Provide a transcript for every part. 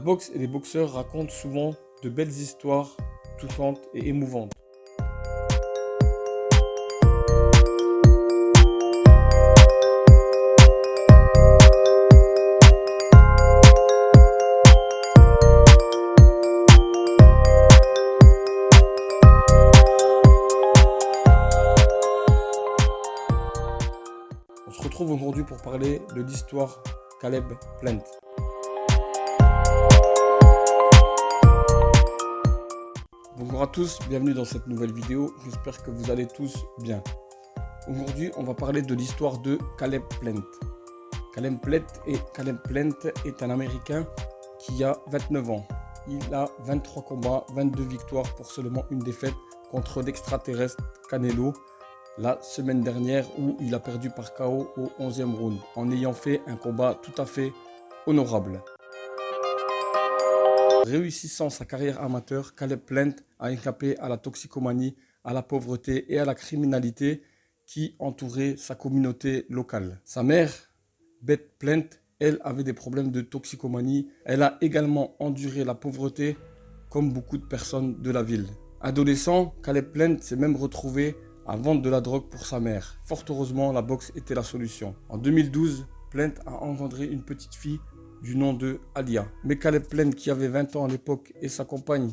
boxe et les boxeurs racontent souvent de belles histoires touchantes et émouvantes. On se retrouve aujourd'hui pour parler de l'histoire Caleb Plant. Bonjour à tous, bienvenue dans cette nouvelle vidéo, j'espère que vous allez tous bien. Aujourd'hui, on va parler de l'histoire de Caleb Plant. Caleb Plant est un Américain qui a 29 ans. Il a 23 combats, 22 victoires pour seulement une défaite contre l'extraterrestre Canelo la semaine dernière où il a perdu par KO au 11e round en ayant fait un combat tout à fait honorable. Réussissant sa carrière amateur, Caleb Plant a échappé à la toxicomanie, à la pauvreté et à la criminalité qui entouraient sa communauté locale. Sa mère, Beth Plant, elle avait des problèmes de toxicomanie. Elle a également enduré la pauvreté comme beaucoup de personnes de la ville. Adolescent, Caleb Plant s'est même retrouvé à vendre de la drogue pour sa mère. Fort heureusement, la boxe était la solution. En 2012, Plant a engendré une petite fille du nom de Alia. Mais Caleb Plant, qui avait 20 ans à l'époque, et sa compagne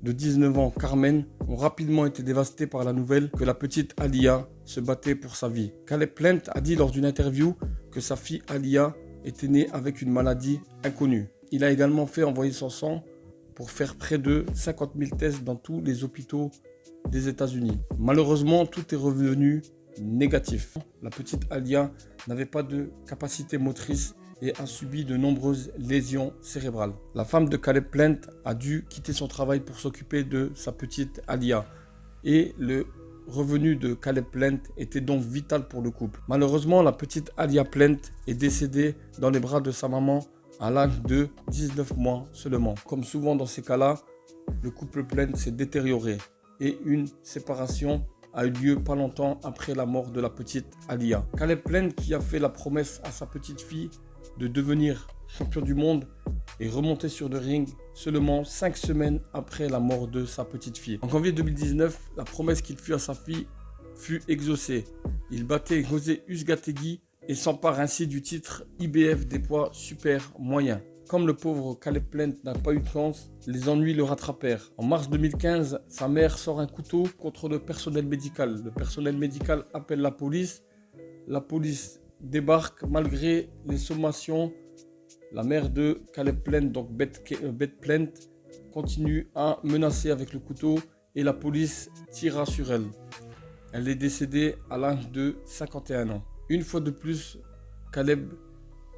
de 19 ans, Carmen, ont rapidement été dévastés par la nouvelle que la petite Alia se battait pour sa vie. Caleb Plant a dit lors d'une interview que sa fille Alia était née avec une maladie inconnue. Il a également fait envoyer son sang pour faire près de 50 000 tests dans tous les hôpitaux des États-Unis. Malheureusement, tout est revenu négatif. La petite Alia n'avait pas de capacité motrice et a subi de nombreuses lésions cérébrales. La femme de Caleb Plant a dû quitter son travail pour s'occuper de sa petite Alia et le revenu de Caleb Plant était donc vital pour le couple. Malheureusement, la petite Alia Plant est décédée dans les bras de sa maman à l'âge de 19 mois seulement. Comme souvent dans ces cas-là, le couple Plant s'est détérioré et une séparation a eu lieu pas longtemps après la mort de la petite Alia. Caleb Plant, qui a fait la promesse à sa petite fille de devenir champion du monde, est remonté sur le ring seulement 5 semaines après la mort de sa petite fille. En janvier 2019, la promesse qu'il fit à sa fille fut exaucée. Il battait José Uzcategui et s'empare ainsi du titre IBF des poids super moyens. Comme le pauvre Caleb Plant n'a pas eu de chance, les ennuis le rattrapèrent. En mars 2015, sa mère sort un couteau contre le personnel médical. Le personnel médical appelle la police. La police débarque malgré les sommations. La mère de Caleb Plant, donc Beth Plant, continue à menacer avec le couteau et la police tira sur elle. Elle est décédée à l'âge de 51 ans. Une fois de plus, Caleb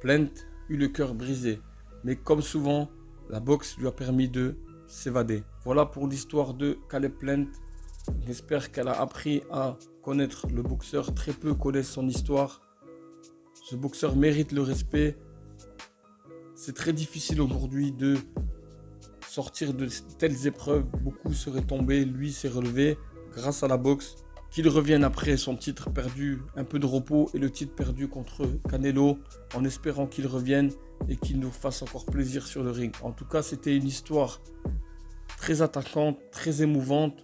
Plant eut le cœur brisé. Mais comme souvent, la boxe lui a permis de s'évader. Voilà pour l'histoire de Caleb Plant. J'espère qu'elle a appris à connaître le boxeur. Très peu connaissent son histoire. Ce boxeur mérite le respect. C'est très difficile aujourd'hui de sortir de telles épreuves. Beaucoup seraient tombés, lui s'est relevé grâce à la boxe. Qu'il revienne après son titre perdu, un peu de repos et le titre perdu contre Canelo, en espérant qu'il revienne et qu'il nous fasse encore plaisir sur le ring. En tout cas, c'était une histoire très attachante, très émouvante.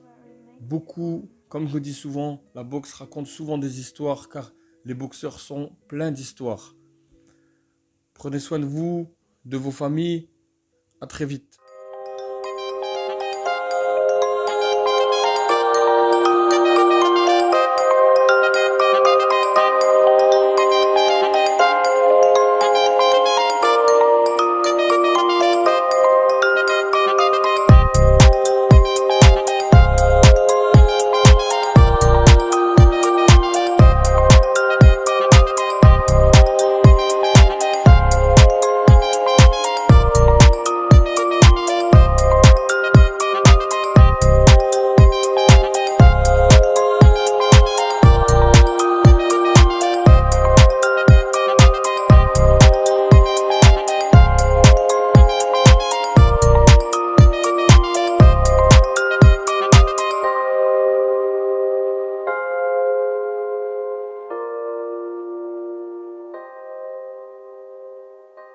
Beaucoup, comme je dis souvent, la boxe raconte souvent des histoires car les boxeurs sont pleins d'histoires. Prenez soin de vous, de vos familles. À très vite.